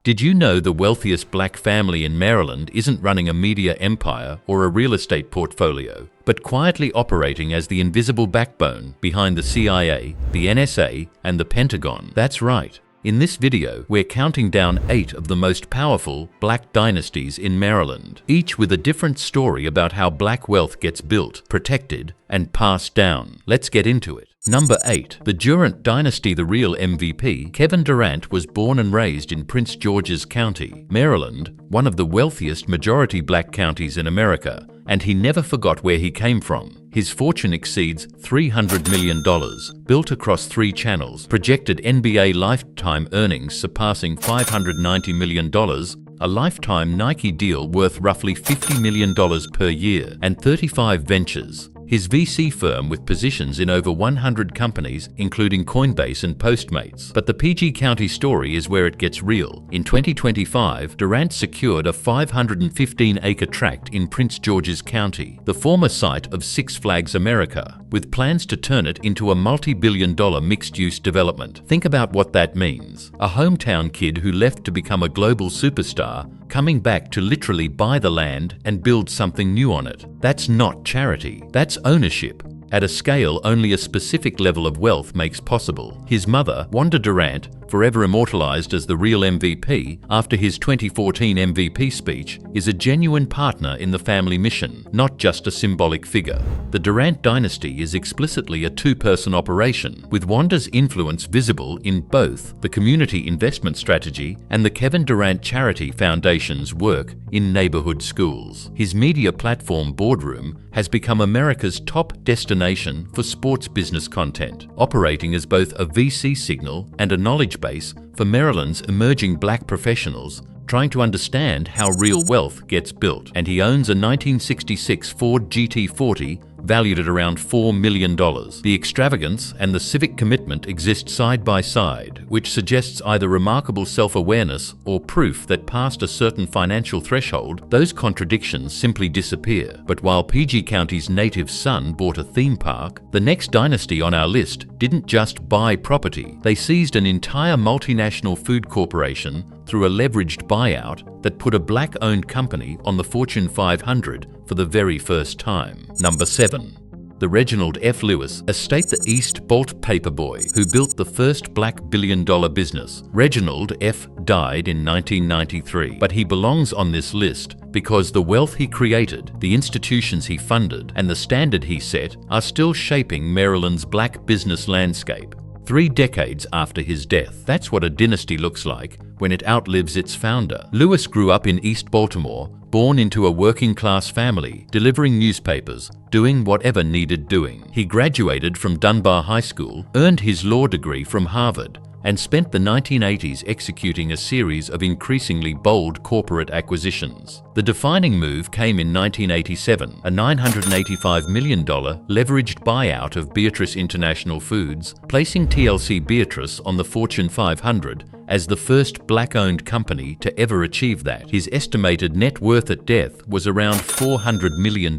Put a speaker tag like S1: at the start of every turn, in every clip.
S1: Did you know the wealthiest black family in Maryland isn't running a media empire or a real estate portfolio, but quietly operating as the invisible backbone behind the CIA, the NSA, and the Pentagon? That's right. In this video, we're counting down 8 of the most powerful black dynasties in Maryland, each with a different story about how black wealth gets built, protected, and passed down. Let's get into it. Number 8. The Durant Dynasty. The real MVP, Kevin Durant, was born and raised in Prince George's County, Maryland, one of the wealthiest majority black counties in America, and he never forgot where he came from. His fortune exceeds $300 million, built across 3 channels, projected NBA lifetime earnings surpassing $590 million, a lifetime Nike deal worth roughly $50 million per year, and 35 ventures. His VC firm with positions in over 100 companies, including Coinbase and Postmates. But the PG County story is where it gets real. In 2025, Durant secured a 515-acre tract in Prince George's County, the former site of Six Flags America, with plans to turn it into a multi-billion-dollar mixed-use development. Think about what that means. A hometown kid who left to become a global superstar, coming back to literally buy the land and build something new on it. That's not charity. That's ownership, at a scale only a specific level of wealth makes possible. His mother, Wanda Durant, forever immortalized as the real MVP after his 2014 MVP speech, is a genuine partner in the family mission, not just a symbolic figure. The Durant dynasty is explicitly a 2-person operation, with Wanda's influence visible in both the community investment strategy and the Kevin Durant Charity Foundation's work in neighborhood schools. His media platform Boardroom has become America's top destination for sports business content, operating as both a VC signal and a knowledge base for Maryland's emerging black professionals trying to understand how real wealth gets built. And he owns a 1966 Ford GT40 valued at around $4 million. The extravagance and the civic commitment exist side by side, which suggests either remarkable self-awareness or proof that past a certain financial threshold, those contradictions simply disappear. But while PG County's native son bought a theme park, the next dynasty on our list didn't just buy property. They seized an entire multinational food corporation through a leveraged buyout that put a black-owned company on the Fortune 500 for the very first time. Number 7. The Reginald F. Lewis estate. The East Bolt paperboy who built the first black billion-dollar business. Reginald F. died in 1993, but he belongs on this list because the wealth he created, the institutions he funded, and the standard he set are still shaping Maryland's black business landscape. 3 decades after his death. That's what a dynasty looks like when it outlives its founder. Lewis grew up in East Baltimore, born into a working-class family, delivering newspapers, doing whatever needed doing. He graduated from Dunbar High School, earned his law degree from Harvard, and spent the 1980s executing a series of increasingly bold corporate acquisitions. The defining move came in 1987, a $985 million leveraged buyout of Beatrice International Foods, placing TLC Beatrice on the Fortune 500 as the first black-owned company to ever achieve that. His estimated net worth at death was around $400 million,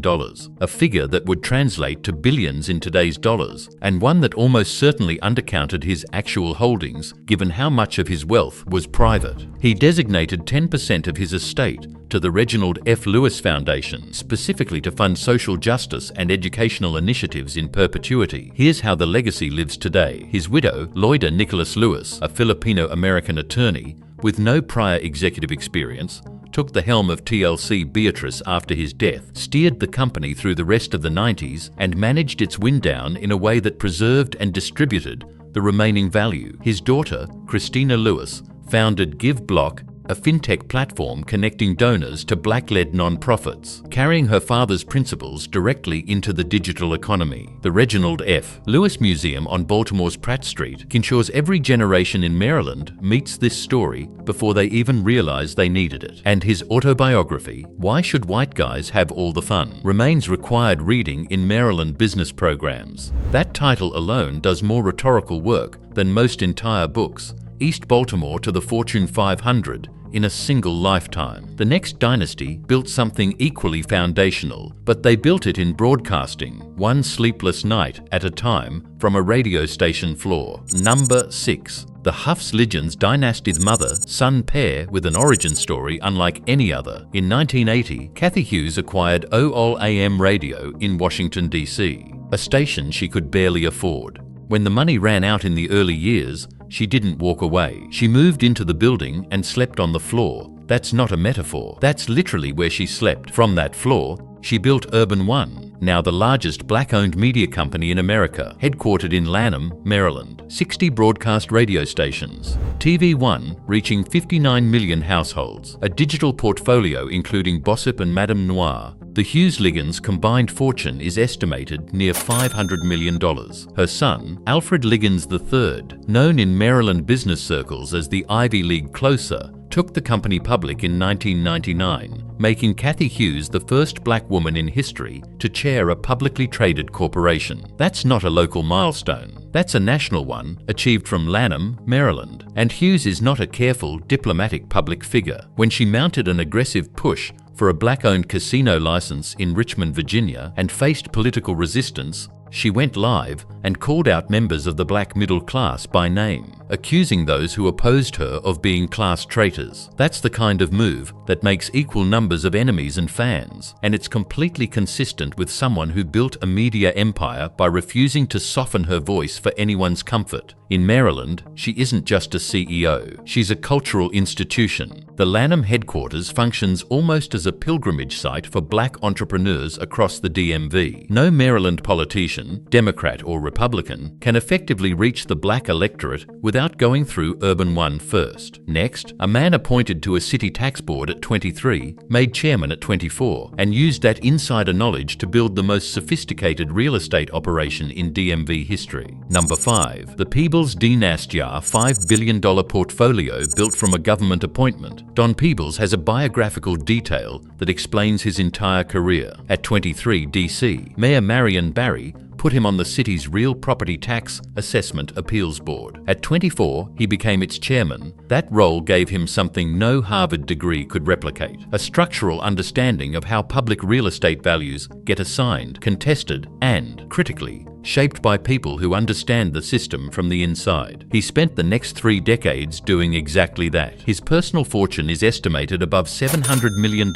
S1: a figure that would translate to billions in today's dollars, and one that almost certainly undercounted his actual holdings, given how much of his wealth was private. He designated 10% of his estate to the Reginald F. Lewis Foundation, specifically to fund social justice and educational initiatives in perpetuity. Here's how the legacy lives today. His widow, Loida Nicholas Lewis, a Filipino-American attorney with no prior executive experience, took the helm of TLC Beatrice after his death, steered the company through the rest of the 90s, and managed its wind down in a way that preserved and distributed the remaining value. His daughter, Christina Lewis, founded GiveBlock, a fintech platform connecting donors to black-led nonprofits, carrying her father's principles directly into the digital economy. The Reginald F. Lewis Museum on Baltimore's Pratt Street ensures every generation in Maryland meets this story before they even realize they needed it. And his autobiography, Why Should White Guys Have All the Fun?, remains required reading in Maryland business programs. That title alone does more rhetorical work than most entire books. East Baltimore to the Fortune 500 in a single lifetime. The next dynasty built something equally foundational, but they built it in broadcasting, one sleepless night at a time from a radio station floor. Number 6. The Huffs-Liggins dynasty's mother-son pair with an origin story unlike any other. In 1980, Cathy Hughes acquired OOL AM radio in Washington, D.C., a station she could barely afford. When the money ran out in the early years, she didn't walk away. She moved into the building and slept on the floor. That's not a metaphor. That's literally where she slept. From that floor, she built Urban One, now the largest black-owned media company in America, headquartered in Lanham, Maryland. 60 broadcast radio stations. TV One, reaching 59 million households. A digital portfolio including Bossip and Madame Noir. The Hughes-Liggins combined fortune is estimated near $500 million. Her son, Alfred Liggins III, known in Maryland business circles as the Ivy League closer, took the company public in 1999, making Cathy Hughes the first black woman in history to chair a publicly traded corporation. That's not a local milestone. That's a national one, achieved from Lanham, Maryland. And Hughes is not a careful, diplomatic public figure. When she mounted an aggressive push for a black-owned casino license in Richmond, Virginia, and faced political resistance, she went live and called out members of the black middle class by name, accusing those who opposed her of being class traitors. That's the kind of move that makes equal numbers of enemies and fans, and it's completely consistent with someone who built a media empire by refusing to soften her voice for anyone's comfort. In Maryland, she isn't just a CEO, she's a cultural institution. The Lanham headquarters functions almost as a pilgrimage site for black entrepreneurs across the DMV. No Maryland politician, Democrat or Republican, can effectively reach the black electorate without going through Urban One first. Next, a man appointed to a city tax board at 23, made chairman at 24, and used that insider knowledge to build the most sophisticated real estate operation in DMV history. Number 5. The Peebles Dynasty $5 billion portfolio built from a government appointment. Don Peebles has a biographical detail that explains his entire career. At 23, D.C., Mayor Marion Barry put him on the city's Real Property Tax Assessment Appeals Board. At 24, he became its chairman. That role gave him something no Harvard degree could replicate: a structural understanding of how public real estate values get assigned, contested, and, critically, shaped by people who understand the system from the inside. He spent the next 3 decades doing exactly that. His personal fortune is estimated above $700 million,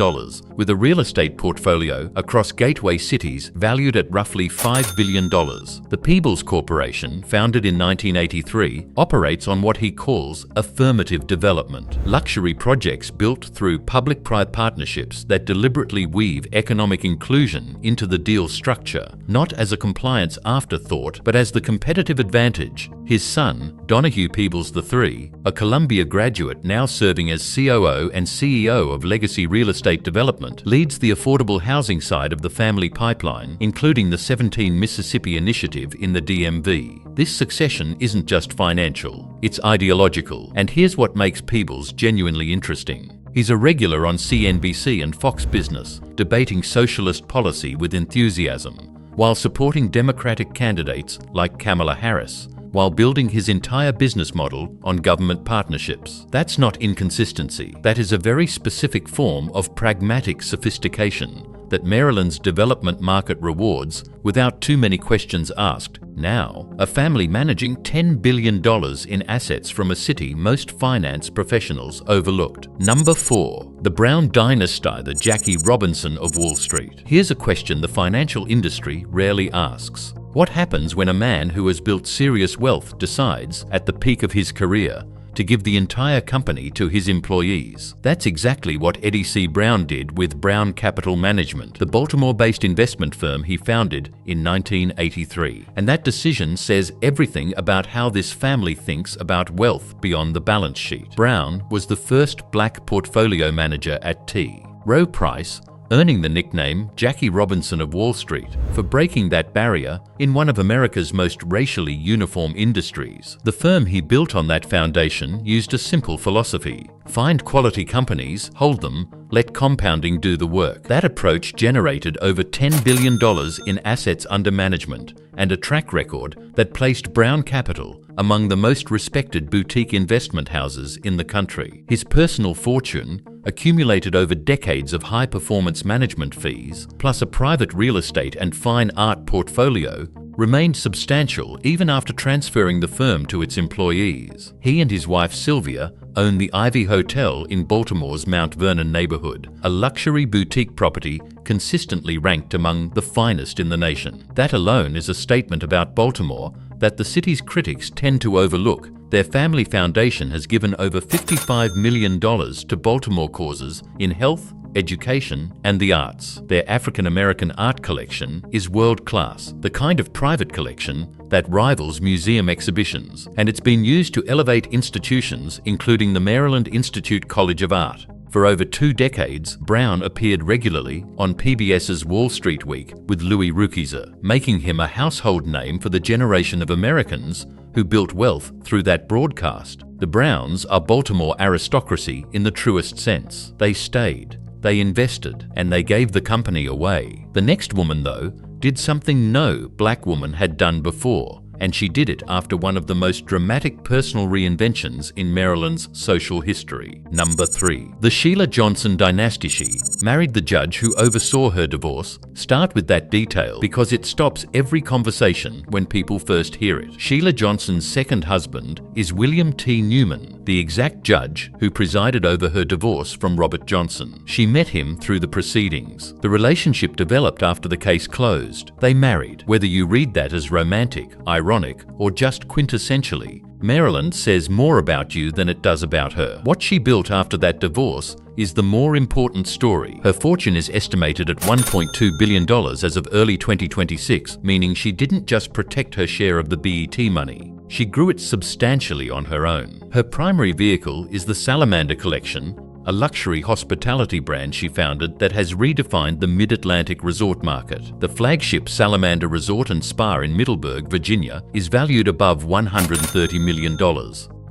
S1: with a real estate portfolio across gateway cities valued at roughly $5 billion. The Peebles Corporation, founded in 1983, operates on what he calls affirmative development, luxury projects built through public-private partnerships that deliberately weave economic inclusion into the deal structure, not as a compliance afterthought, but as the competitive advantage. His son, Donahue Peebles III, a Columbia graduate now serving as COO and CEO of Legacy Real Estate Development, leads the affordable housing side of the family pipeline, including the 17 Mississippi Initiative in the DMV. This succession isn't just financial, it's ideological. And here's what makes Peebles genuinely interesting. He's a regular on CNBC and Fox Business, debating socialist policy with enthusiasm, while supporting Democratic candidates like Kamala Harris, while building his entire business model on government partnerships. That's not inconsistency. That is a very specific form of pragmatic sophistication that Maryland's development market rewards without too many questions asked. Now, a family managing $10 billion in assets from a city most finance professionals overlooked. Number 4. The Brown Dynasty, the Jackie Robinson of Wall Street. Here's a question the financial industry rarely asks. What happens when a man who has built serious wealth decides, at the peak of his career, to give the entire company to his employees? That's exactly what Eddie C. Brown did with Brown Capital Management, the Baltimore-based investment firm he founded in 1983. And that decision says everything about how this family thinks about wealth beyond the balance sheet. Brown was the first black portfolio manager at T. Rowe Price, earning the nickname Jackie Robinson of Wall Street for breaking that barrier in one of America's most racially uniform industries. The firm he built on that foundation used a simple philosophy: find quality companies, hold them, let compounding do the work. That approach generated over $10 billion in assets under management and a track record that placed Brown Capital among the most respected boutique investment houses in the country. His personal fortune, accumulated over decades of high-performance management fees, plus a private real estate and fine art portfolio, remained substantial even after transferring the firm to its employees. He and his wife Sylvia own the Ivy Hotel in Baltimore's Mount Vernon neighborhood, a luxury boutique property consistently ranked among the finest in the nation. That alone is a statement about Baltimore that the city's critics tend to overlook. Their family foundation has given over $55 million to Baltimore causes in health, education, and the arts. Their African American art collection is world-class, the kind of private collection that rivals museum exhibitions, and it's been used to elevate institutions including the Maryland Institute College of Art. For over 2 decades, Brown appeared regularly on PBS's Wall Street Week with Louis Rukeyser, making him a household name for the generation of Americans who built wealth through that broadcast. The Browns are Baltimore aristocracy in the truest sense. They stayed, they invested, and they gave the company away. The next woman, though, did something no black woman had done before, and she did it after one of the most dramatic personal reinventions in Maryland's social history. Number 3. The Sheila Johnson dynasty. She married the judge who oversaw her divorce. Start with that detail because it stops every conversation when people first hear it. Sheila Johnson's second husband is William T. Newman, the exact judge who presided over her divorce from Robert Johnson. She met him through the proceedings. The relationship developed after the case closed. They married. Whether you read that as romantic, ironic, or just quintessentially, Maryland says more about you than it does about her. What she built after that divorce is the more important story. Her fortune is estimated at $1.2 billion as of early 2026, meaning she didn't just protect her share of the BET money. She grew it substantially on her own. Her primary vehicle is the Salamander Collection, a luxury hospitality brand she founded that has redefined the Mid-Atlantic resort market. The flagship Salamander Resort and Spa in Middleburg, Virginia, is valued above $130 million.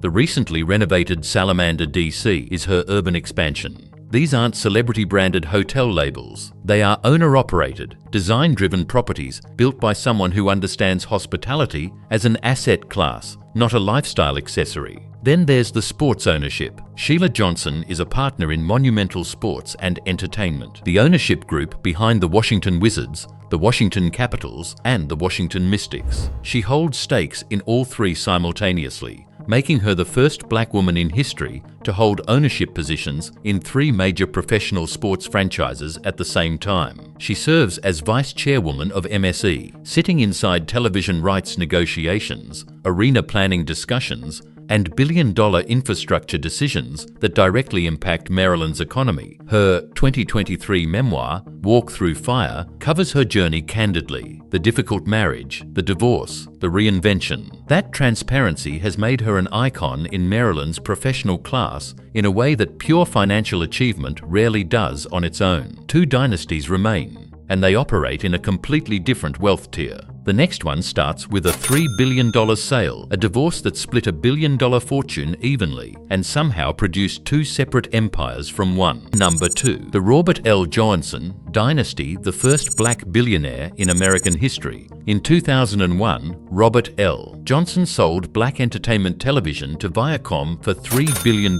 S1: The recently renovated Salamander DC is her urban expansion. These aren't celebrity-branded hotel labels. They are owner-operated, design-driven properties built by someone who understands hospitality as an asset class, not a lifestyle accessory. Then there's the sports ownership. Sheila Johnson is a partner in Monumental Sports and Entertainment, the ownership group behind the Washington Wizards, the Washington Capitals, and the Washington Mystics. She holds stakes in all 3 simultaneously, making her the first black woman in history to hold ownership positions in 3 major professional sports franchises at the same time. She serves as vice chairwoman of MSE, sitting inside television rights negotiations, arena planning discussions, and billion-dollar infrastructure decisions that directly impact Maryland's economy. Her 2023 memoir, Walk Through Fire, covers her journey candidly: the difficult marriage, the divorce, the reinvention. That transparency has made her an icon in Maryland's professional class in a way that pure financial achievement rarely does on its own. 2 dynasties remain, and they operate in a completely different wealth tier. The next one starts with a $3 billion sale, a divorce that split a $1 billion fortune evenly and somehow produced 2 separate empires from one. Number 2. The Robert L. Johnson dynasty, the first black billionaire in American history. In 2001, Robert L. Johnson sold black entertainment television to Viacom for $3 billion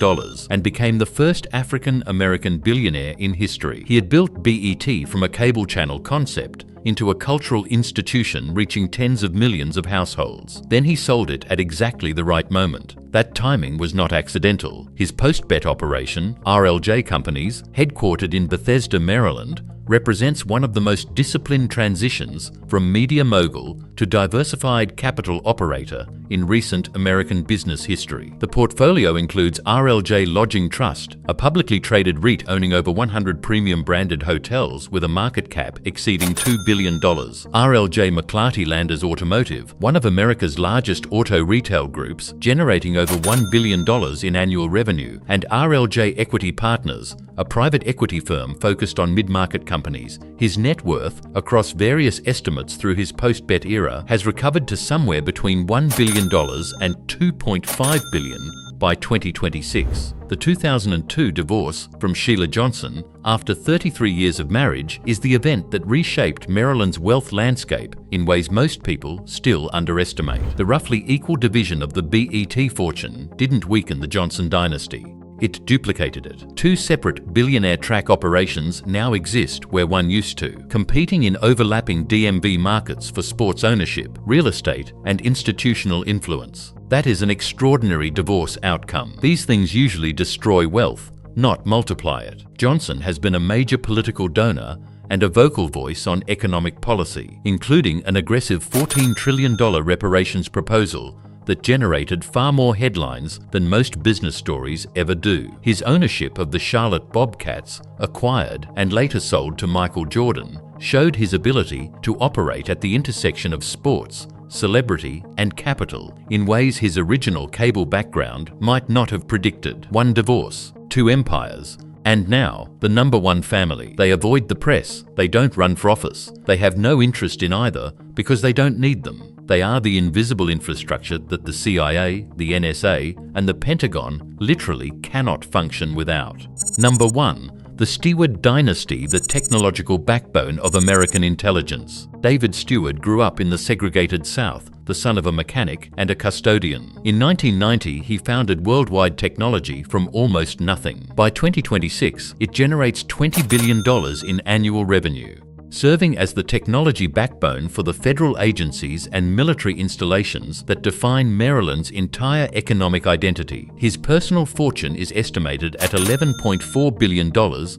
S1: and became the first African American billionaire in history. He had built BET from a cable channel concept into a cultural institution reaching tens of millions of households. Then he sold it at exactly the right moment. That timing was not accidental. His post-bet operation, RLJ Companies, headquartered in Bethesda, Maryland, represents one of the most disciplined transitions from media mogul to diversified capital operator in recent American business history. The portfolio includes RLJ Lodging Trust, a publicly traded REIT owning over 100 premium branded hotels with a market cap exceeding $2 billion. RLJ McClarty Landers Automotive, one of America's largest auto retail groups, generating over $1 billion in annual revenue, and RLJ Equity Partners, a private equity firm focused on mid-market companies. His net worth, across various estimates through his post-bet era, has recovered to somewhere between $1 billion and $2.5 billion by 2026. The 2002 divorce from Sheila Johnson, after 33 years of marriage, is the event that reshaped Maryland's wealth landscape in ways most people still underestimate. The roughly equal division of the BET fortune didn't weaken the Johnson dynasty. It duplicated it. Two separate billionaire track operations now exist where one used to, competing in overlapping DMV markets for sports ownership, real estate, and institutional influence. That is an extraordinary divorce outcome. These things usually destroy wealth, not multiply it. Johnson has been a major political donor and a vocal voice on economic policy, including an aggressive $14 trillion reparations proposal that generated far more headlines than most business stories ever do. His ownership of the Charlotte Bobcats, acquired and later sold to Michael Jordan, showed his ability to operate at the intersection of sports, celebrity, and capital in ways his original cable background might not have predicted. One divorce, two empires, and now, the number one family. They avoid the press, they don't run for office, they have no interest in either because they don't need them. They are the invisible infrastructure that the CIA, the NSA, and the Pentagon literally cannot function without. Number 1. The Steward dynasty, the technological backbone of American intelligence. David Steward grew up in the segregated South, the son of a mechanic and a custodian. In 1990, he founded Worldwide Technology from almost nothing. By 2026, it generates $20 billion in annual revenue, serving as the technology backbone for the federal agencies and military installations that define Maryland's entire economic identity. His personal fortune is estimated at $11.4 billion,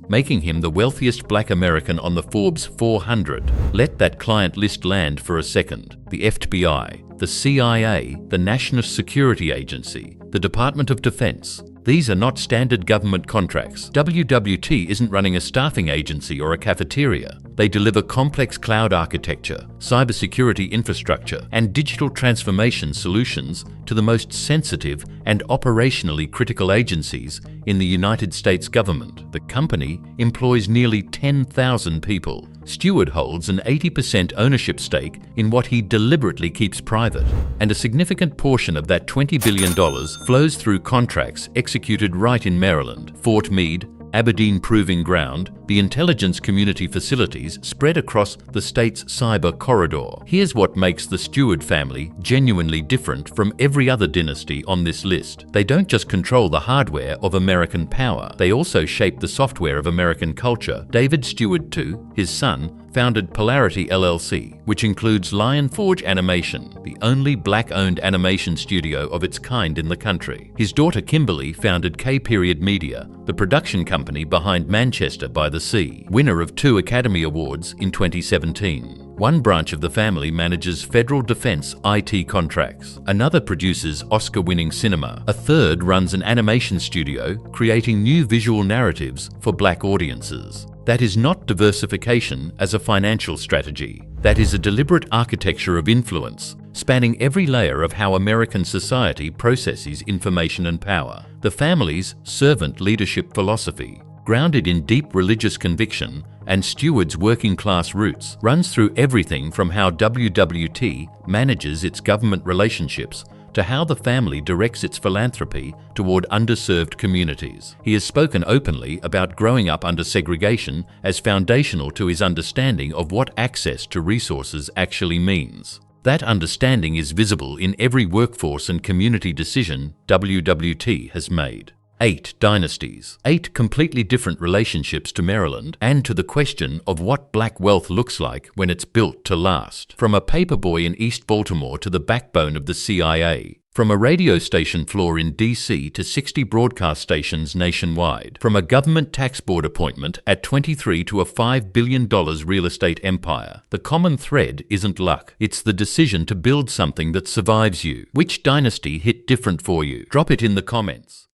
S1: making him the wealthiest Black American on the Forbes 400. Let that client list land for a second. The FBI, the CIA, the National Security Agency, the Department of Defense. These are not standard government contracts. WWT isn't running a staffing agency or a cafeteria. They deliver complex cloud architecture, cybersecurity infrastructure, and digital transformation solutions to the most sensitive and operationally critical agencies in the United States government. The company employs nearly 10,000 people. Steward holds an 80% ownership stake in what he deliberately keeps private, and a significant portion of that $20 billion flows through contracts executed right in Maryland. Fort Meade, Aberdeen Proving Ground, the intelligence community facilities spread across the state's cyber corridor. Here's what makes the Steward family genuinely different from every other dynasty on this list. They don't just control the hardware of American power, they also shape the software of American culture. David Steward II, his son, founded Polarity LLC, which includes Lion Forge Animation, the only Black-owned animation studio of its kind in the country. His daughter Kimberly founded K-Period Media, the production company behind Manchester by the Sea, winner of 2 Academy Awards in 2017. One branch of the family manages federal defense IT contracts. Another produces Oscar-winning cinema. A third runs an animation studio, creating new visual narratives for Black audiences. That is not diversification as a financial strategy. That is a deliberate architecture of influence, spanning every layer of how American society processes information and power. The family's servant leadership philosophy, grounded in deep religious conviction and Steward's working-class roots, runs through everything from how WWT manages its government relationships to how the family directs its philanthropy toward underserved communities. He has spoken openly about growing up under segregation as foundational to his understanding of what access to resources actually means. That understanding is visible in every workforce and community decision WWT has made. 8 dynasties. 8 completely different relationships to Maryland and to the question of what Black wealth looks like when it's built to last. From a paperboy in East Baltimore to the backbone of the CIA. From a radio station floor in D.C. to 60 broadcast stations nationwide. From a government tax board appointment at 23 to a $5 billion real estate empire. The common thread isn't luck. It's the decision to build something that survives you. Which dynasty hit different for you? Drop it in the comments.